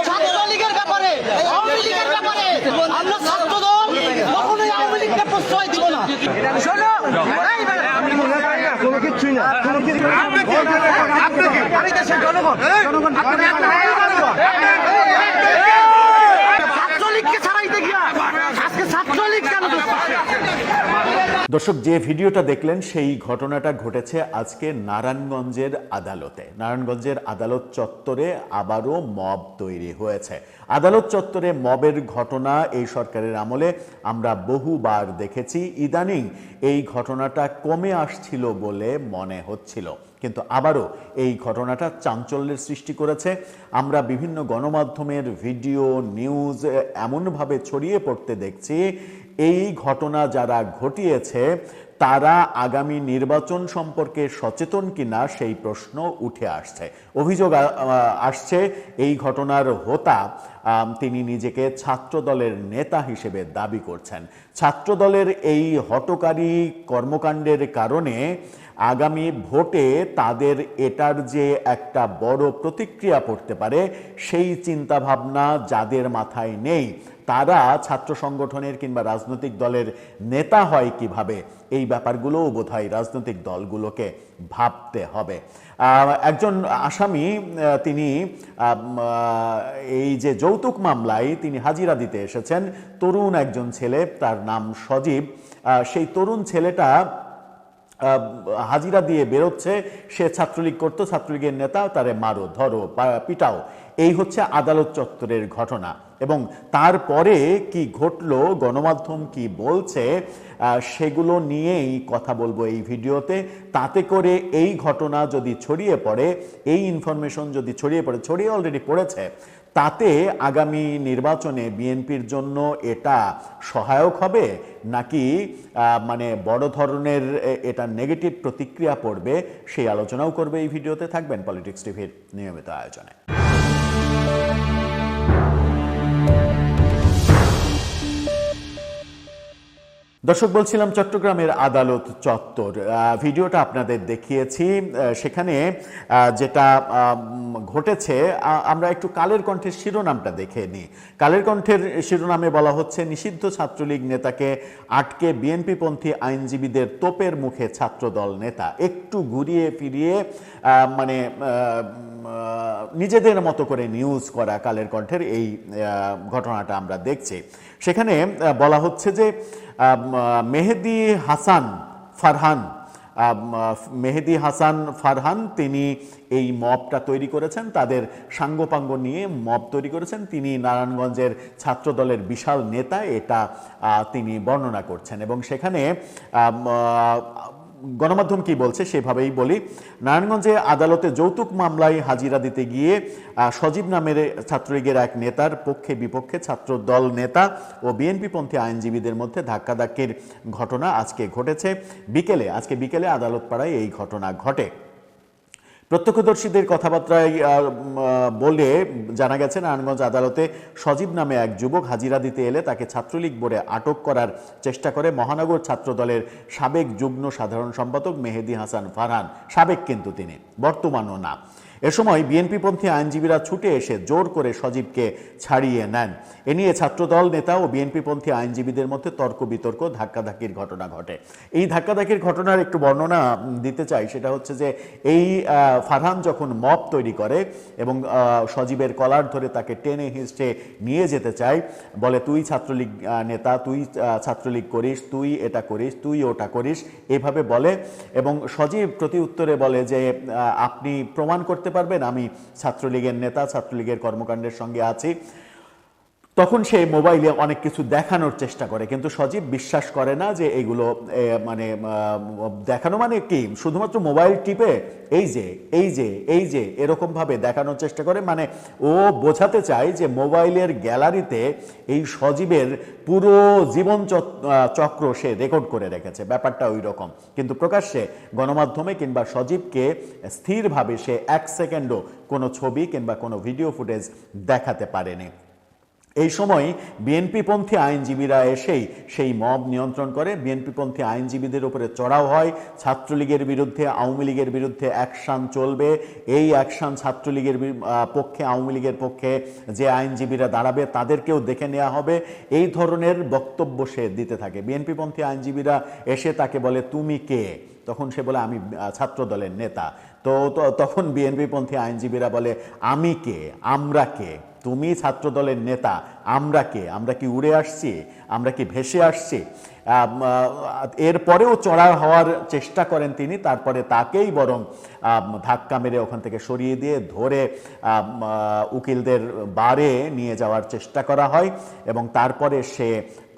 ছাত্রলীগের ব্যাপারে, আওয়ামী লীগের ব্যাপারে আমরা ছাত্রদল কখনোই আওয়ামী লীগকে প্রশ্রয় দিব না। শোনো, কোনো কিছুই না, কোনো কিছু জনগণ ছাত্রলীগকে ছাড়াইতে গিয়া আজকে ছাত্রলীগ কেন? দর্শক, যে ভিডিওটা দেখলেন সেই ঘটনাটা ঘটেছে আজকে নারায়ণগঞ্জের আদালতে। নারায়ণগঞ্জের আদালত চত্বরে আবারও মব তৈরি হয়েছে। আদালত চত্বরে মবের ঘটনা এই সরকারের আমলে আমরা বহুবার দেখেছি। ইদানিং এই ঘটনাটা কমে আসছিল বলে মনে হচ্ছিল, কিন্তু আবারও এই ঘটনাটা চাঞ্চল্যের সৃষ্টি করেছে। আমরা বিভিন্ন গণমাধ্যমের ভিডিও নিউজ এমনভাবে ছড়িয়ে পড়তে দেখছি, এই ঘটনা যারা ঘটিয়েছে তারা আগামী নির্বাচন সম্পর্কে সচেতন কিনা সেই প্রশ্ন উঠে আসছে। অভিযোগ আসছে এই ঘটনার হোতা তিনি নিজেকে ছাত্রদলের নেতা হিসেবে দাবি করছেন। ছাত্রদলের এই হঠকারী কর্মকাণ্ডের কারণে আগামী ভোটে তাদের এটার যে একটা বড় প্রতিক্রিয়া পড়তে পারে সেই চিন্তাভাবনা যাদের মাথায় নেই, তারা ছাত্র সংগঠনের কিংবা রাজনৈতিক দলের নেতা হয় কিভাবে, এই ব্যাপারগুলোও বোধহয় রাজনৈতিক দলগুলোকে ভাবতে হবে। একজন আসামি তিনি এই যে যৌতুক মামলায় তিনি হাজিরা দিতে এসেছেন, তরুণ একজন ছেলে, তার নাম সজীব। সেই তরুণ ছেলেটা হাজিরা দিয়ে বেরোচ্ছে, সে ছাত্রলীগ করতো, ছাত্রলীগের নেতা, তারে মারো, ধরো, পিটাও। এই হচ্ছে আদালত চত্বরের ঘটনা। এবং তারপরে কি ঘটলো, গণমাধ্যম কি বলছে, সেগুলো নিয়েই কথা বলবো এই ভিডিওতে। তাতে করে এই ঘটনা যদি ছড়িয়ে পড়ে, এই ইনফরমেশন যদি ছড়িয়ে পড়ে, ছড়িয়ে অলরেডি পড়েছে, তাতে আগামী নির্বাচনে বিএনপির জন্য এটা সহায়ক হবে নাকি মানে বড় ধরনের এটা নেগেটিভ প্রতিক্রিয়া পড়বে, সেই আলোচনাও করবে এই ভিডিওতে। থাকবেন পলিটিক্স টিভির নিয়মিত আয়োজনে। দর্শক, বলছিলাম চট্টগ্রামের আদালত চত্বর, ভিডিওটা আপনাদের দেখিয়েছি। সেখানে যেটা ঘটেছে, আমরা একটু কালের কণ্ঠের শিরোনামটা দেখে নিই। কালের কণ্ঠের শিরোনামে বলা হচ্ছে, নিষিদ্ধ ছাত্রলীগ নেতাকে আটকে বিএনপিপন্থী আইনজীবীদের তোপের মুখে ছাত্রদল নেতা। একটু ঘুরিয়ে ফিরিয়ে মানে নিজেদের মতো করে নিউজ করা কালের কণ্ঠের এই ঘটনাটা আমরা দেখছি। সেখানে বলা হচ্ছে যে মেহেদী হাসান ফারহান তিনি এই মবটা তৈরি করেছেন, তাদের সাঙ্গপাঙ্গ নিয়ে মব তৈরি করেছেন। তিনি নারায়ণগঞ্জের ছাত্রদলের বিশাল নেতা, এটা তিনি বর্ণনা করছেন। এবং সেখানে গণমাধ্যম কি বলছে সেভাবেই বলি। নারায়ণগঞ্জে আদালতে যৌতুক মামলায় হাজিরা দিতে গিয়ে সজীব নামের ছাত্রলীগের এক নেতার পক্ষে বিপক্ষে ছাত্রদল নেতা ও বিএনপিপন্থী আইনজীবীদের মধ্যে ধাক্কাধাক্কির ঘটনা আজকে ঘটেছে। আজকে বিকেলে আদালত পাড়ায় এই ঘটনা ঘটে। প্রত্যক্ষদর্শীদের কথাবার্তায় বলে জানা গেছে, নারায়ণগঞ্জ আদালতে সজীব নামে এক যুবক হাজিরা দিতে এলে তাকে ছাত্রলীগ বলে আটক করার চেষ্টা করে মহানগর ছাত্রদলের সাবেক যুগ্ম সাধারণ সম্পাদক মেহেদী হাসান ফারহান। সাবেক কিন্তু তিনি, বর্তমানও না। এ সময় বিএনপিপন্থী আইনজীবীরা ছুটে এসে জোর করে সজীবকে ছাড়িয়ে নেন। এ নিয়ে ছাত্রদল নেতা ও বিএনপিপন্থী আইনজীবীদের মধ্যে তর্ক বিতর্ক, ধাক্কাধাক্কির ঘটনা ঘটে। এই ধাক্কাধাক্কির ঘটনার একটু বর্ণনা দিতে চাই। সেটা হচ্ছে যে এই ফারহান যখন মব তৈরি করে এবং সজীবের কলার ধরে তাকে টেনে হিঁচড়ে নিয়ে যেতে চায়, বলে তুই ছাত্রলীগ নেতা, তুই ছাত্রলীগ করিস, তুই এটা করিস, তুই ওটা করিস, এভাবে বলে। এবং সজীব প্রতি উত্তরে বলে যে আপনি প্রমাণ করতে পারবেন আমি ছাত্রলীগের নেতা, ছাত্রলীগের কর্মকাণ্ডের সঙ্গে আছি। তখন সে মোবাইলে অনেক কিছু দেখানোর চেষ্টা করে, কিন্তু সজীব বিশ্বাস করে না যে এগুলো মানে দেখানো মানে কি, শুধুমাত্র মোবাইল টিপে এই যে এই যে এই যে এরকম ভাবে দেখানোর চেষ্টা করে। মানে ও বোঝাতে চায় যে মোবাইলের গ্যালারিতে এই সজীবের পুরো জীবন চক্র সে রেকর্ড করে রেখেছে, ব্যাপারটা ওই রকম। কিন্তু প্রকাশ্যে গণমাধ্যমে কিংবা সজীবকে স্থিরভাবে সে এক সেকেন্ডও কোনো ছবি কিংবা কোনো ভিডিও ফুটেজ দেখাতে পারেনি। এই সময় বিএনপিপন্থী আইনজীবীরা এসেই সেই মব নিয়ন্ত্রণ করে। বিএনপিপন্থী আইনজীবীদের উপরে চড়াও হয়। ছাত্রলীগের বিরুদ্ধে, আওয়ামী লীগের বিরুদ্ধে অ্যাকশন চলবে। এই অ্যাকশন ছাত্রলীগের পক্ষে, আওয়ামী লীগের পক্ষে যে আইনজীবীরা দাঁড়াবে তাদেরকেও দেখে নেওয়া হবে, এই ধরনের বক্তব্য সে দিতে থাকে। বিএনপিপন্থী আইনজীবীরা এসে তাকে বলে, তুমি কে? তখন সে বলে, আমি ছাত্র দলের নেতা। তো তখন বিএনপিপন্থী আইনজীবীরা বলে, আমি কে? আমরা কে? তুমি ছাত্র দলের নেতা, আমরা কে? আমরা কি উড়ে আসছি? আমরা কি ভেসে আসছি? এরপরেও চড়াও হওয়ার চেষ্টা করেন তিনি। তারপরে তাকেই বরং ধাক্কা মেরে ওখান থেকে সরিয়ে দিয়ে ধরে উকিলদের বারে নিয়ে যাওয়ার চেষ্টা করা হয় এবং তারপরে সে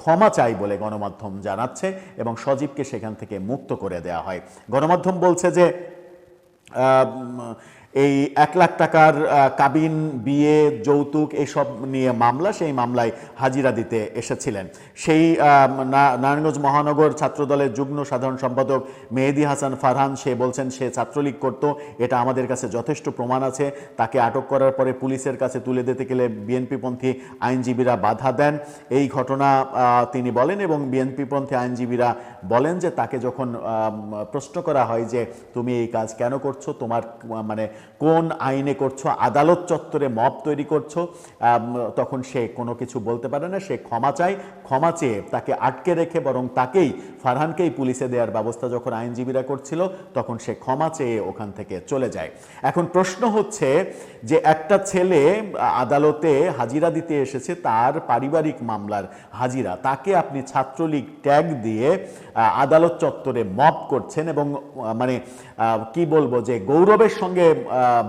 ক্ষমা চাই বলে গণমাধ্যম জানাচ্ছে এবং সজীবকে সেখান থেকে মুক্ত করে দেওয়া হয়। গণমাধ্যম বলছে যে এই 1 লাখ টাকার কাবিন, বিয়ে, যৌতুক এসব নিয়ে মামলা, সেই মামলায় হাজিরা দিতে এসেছিলেন। সেই নারায়ণগঞ্জ মহানগর ছাত্রদলের যুগ্ম সাধারণ সম্পাদক মেহেদী হাসান ফারহান, সে বলছেন সে ছাত্রলীগ করত, এটা আমাদের কাছে যথেষ্ট প্রমাণ আছে। তাকে আটক করার পরে পুলিশের কাছে তুলে দিতে গেলে বিএনপিপন্থী আইনজীবীরা বাধা দেন, এই ঘটনা তিনি বলেন। এবং বিএনপিপন্থী আইনজীবীরা বলেন যে তাকে যখন প্রশ্ন করা হয় যে তুমি এই কাজ কেন করছো, তোমার মানে কোন আইনে করছো, আদালত চত্বরে মব তৈরি করছো, তখন সে কোনো কিছু বলতে পারে না। সে ক্ষমা চায়, ক্ষমা চেয়ে তাকে আটকে রেখে বরং তাকেই, ফারহানকেই পুলিশে দেওয়ার ব্যবস্থা যখন আইনজীবীরা করছিল তখন সে ক্ষমা চেয়ে ওখান থেকে চলে যায়। এখন প্রশ্ন হচ্ছে যে একটা ছেলে আদালতে হাজিরা দিতে এসেছে, তার পারিবারিক মামলার হাজিরা, তাকে আপনি ছাত্রলীগ ট্যাগ দিয়ে আদালত চত্বরে মব করছেন এবং মানে কি বলবো যে গৌরবের সঙ্গে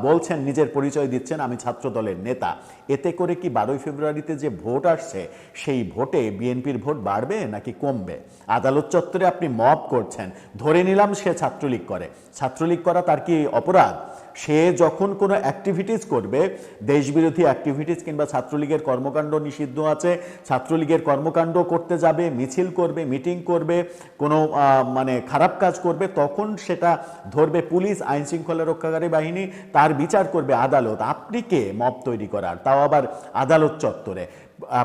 বলছেন, নিজের পরিচয় দিচ্ছেন, আমি ছাত্র দলের নেতা। এতে করে কি 12ই ফেব্রুয়ারিতে যে ভোট আসছে সেই ভোটে বিএনপির ভোট বাড়বে নাকি কমবে? আদালত চত্বরে আপনি মব করছেন, ধরে নিলাম সে ছাত্রলীগ করে, ছাত্রলীগ করা তার কি অপরাধ? সে যখন কোনো অ্যাক্টিভিটিস করবে, দেশবিরোধী অ্যাক্টিভিটিস কিংবা ছাত্রলীগের কর্মকাণ্ড নিষিদ্ধ আছে, ছাত্রলীগের কর্মকাণ্ড করতে যাবে, মিছিল করবে, মিটিং করবে, কোনো মানে খারাপ কাজ করবে, তখন সেটা ধরবে পুলিশ, আইন শৃঙ্খলা রক্ষাকারী বাহিনী, তার বিচার করবে আদালত। আপনি কে মব তৈরি করার, তাও আবার আদালত চত্বরে?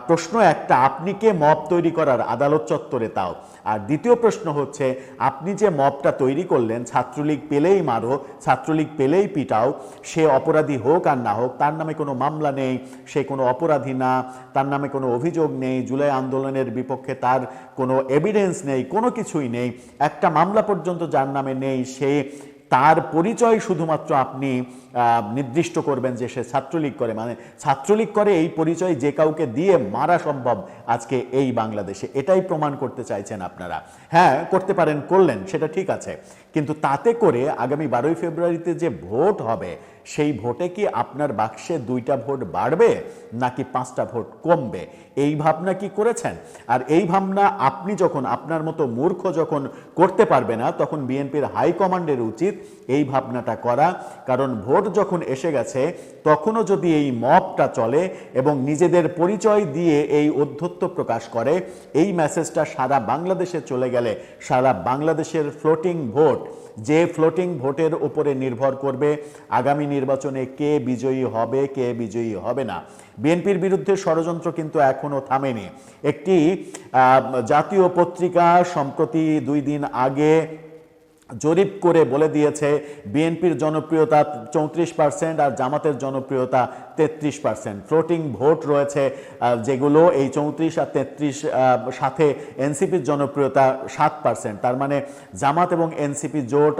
প্রশ্ন একটা, আপনি কে মব তৈরি করার আদালত চত্বরে, তাও? আর দ্বিতীয় প্রশ্ন হচ্ছে, আপনি যে মবটা তৈরি করলেন, ছাত্রলীগ পেলেই মারো, ছাত্রলীগ পেলেই পিটাও, সে অপরাধী হোক আর না হোক, তার নামে কোনো মামলা নেই, সে কোনো অপরাধী না, তার নামে কোনো অভিযোগ নেই, জুলাই আন্দোলনের বিপক্ষে তার কোনো এভিডেন্স নেই, কোনো কিছুই নেই, একটা মামলা পর্যন্ত যার নামে নেই, সে তার পরিচয় শুধুমাত্র আপনি নির্দিষ্ট করবেন যে সে ছাত্রলীগ করে, মানে ছাত্রলীগ করে এই পরিচয় যে কাউকে দিয়ে মারা সম্ভব আজকে এই বাংলাদেশে, এটাই প্রমাণ করতে চাইছেন আপনারা। হ্যাঁ, করতে পারেন, করলেন, সেটা ঠিক আছে, কিন্তু তাতে করে আগামী 12ই ফেব্রুয়ারিতে যে ভোট হবে সেই ভোটে কি আপনার বাক্সে 2টা ভোট বাড়বে নাকি 5টা ভোট কমবে? এই ভাবনা কি করেছেন? আর এই ভাবনা আপনি যখন, আপনার মতো মূর্খ যখন করতে পারবে না, তখন বিএনপির হাইকমান্ডের উচিত এই ভাবনাটা করা। কারণ ভোট যখন এসে গেছে তখনও যদি এই মবটা চলে এবং নিজেদের পরিচয় দিয়ে এই ঔদ্ধত্য প্রকাশ করে, এই মেসেজটা সারা বাংলাদেশে চলে গেলে সারা বাংলাদেশের ফ্লোটিং ভোট, যে ফ্লোটিং ভোটের উপরে নির্ভর করবে আগামী নির্বাচনে কে বিজয়ী হবে, কে বিজয়ী হবে না। বিএনপির বিরুদ্ধে ষড়যন্ত্র কিন্তু এখনো থামেনি। একটি জাতীয় পত্রিকা সম্প্রতি 2 দিন আগে জরিপ করে বলে দিয়েছে বিএনপির জনপ্রিয়তা 34% আর জামাতের জনপ্রিয়তা 33%। ফ্লোটিং ভোট রয়েছে যেগুলো, এই 34 আর 33 সাথে এনসিপির জনপ্রিয়তা 7%। তার মানে জামাত এবং এনসিপি জোট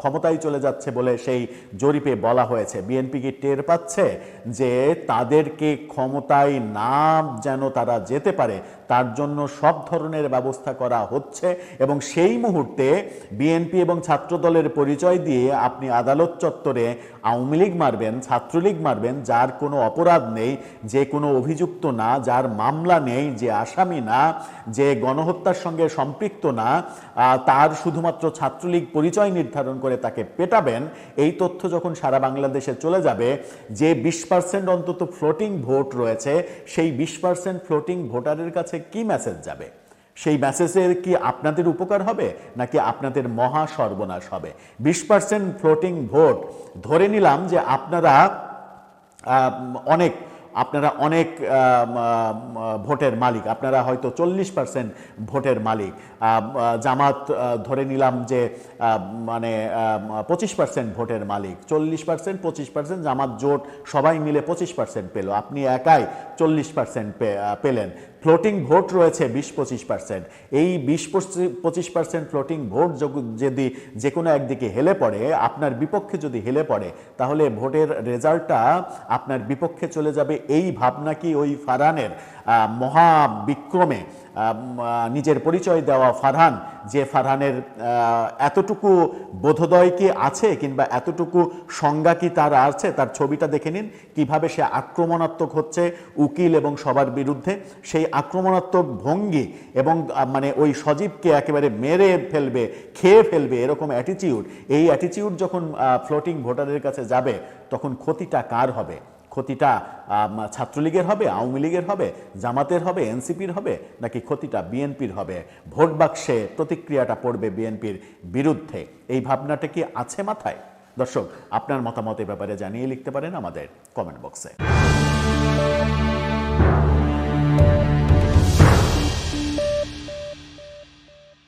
ক্ষমতায় চলে যাচ্ছে বলে সেই জরিপে বলা হয়েছে। বিএনপি কি টের পাচ্ছে যে তাদেরকে ক্ষমতায় না যেন তারা যেতে পারে তার জন্য সব ধরনের ব্যবস্থা করা হচ্ছে, এবং সেই মুহূর্তে বিএনপি এবং ছাত্রদলের পরিচয় দিয়ে আপনি আদালত চত্বরে আওয়ামী লীগ মারবেন, ছাত্রলীগ মারবেন, যার কোনো অপরাধ নেই, যে কোনো অভিযুক্ত না, যার মামলা নেই, যে আসামি না, যে গণহত্যার সঙ্গে সম্পৃক্ত না, তার শুধুমাত্র ছাত্রলীগ পরিচয় নির্ধারণ করে তাকে পেটাবেন। এই তথ্য যখন সারা বাংলাদেশে চলে যাবে, যে 20% অন্তত ফ্লোটিং ভোট রয়েছে, সেই 20% ফ্লোটিং ভোটারের কাছে কি মেসেজ যাবে? সেই মেসেজের কি আপনাদের উপকার হবে নাকি আপনাদের মহা সর্বনাশ হবে? 20% ফ্লোটিং ভোট, ধরে নিলাম যে আপনারা অনেক আপনারা অনেক ভোটের মালিক, আপনারা হয়তো 40% ভোটের মালিক, জামাত ধরে নিলাম যে মানে 25% ভোটের মালিক, 40% 25% জামাত জোট সবাই মিলে 25% পেল, আপনি একাই 40% পেলেন। ফ্লোটিং ভোট রয়েছে 20-25%। এই 20-25% ফ্লোটিং ভোট যদি যে কোনো একদিকে হেলে পড়ে, আপনার বিপক্ষে যদি হেলে পড়ে, তাহলে ভোটের রেজাল্টটা আপনার বিপক্ষে চলে যাবে। এই ভাবনা কি ওই ফারহানের মহাবিক্রমে নিজের পরিচয় দেওয়া ফারহান, যে ফারহানের এতটুকু বোধোদয় কি আছে কিংবা এতটুকু সংজ্ঞা কি তার আছে? তার ছবিটা দেখে নিন কিভাবে সে আক্রমণাত্মক হচ্ছে উকিল এবং সবার বিরুদ্ধে। সেই আক্রমণাত্মক ভঙ্গি এবং মানে ওই সজীবকে একেবারে মেরে ফেলবে, খেয়ে ফেলবে, এরকম অ্যাটিটিউড, এই অ্যাটিটিউড যখন ফ্লোটিং ভোটারের কাছে যাবে, তখন ক্ষতিটা কার হবে? ক্ষতিটা ছাত্রলীগের হবে, আওয়ামী লীগের হবে, জামাতের হবে, এনসিপির হবে, নাকি ক্ষতিটা বিএনপির হবে? ভোট বাক্সে প্রতিক্রিয়াটা পড়বে বিএনপির বিরুদ্ধে। এই ভাবনাটা কি আছে মাথায়? দর্শক, আপনার মতামত এ ব্যাপারে জানিয়ে লিখতে পারেন আমাদের কমেন্ট বক্সে।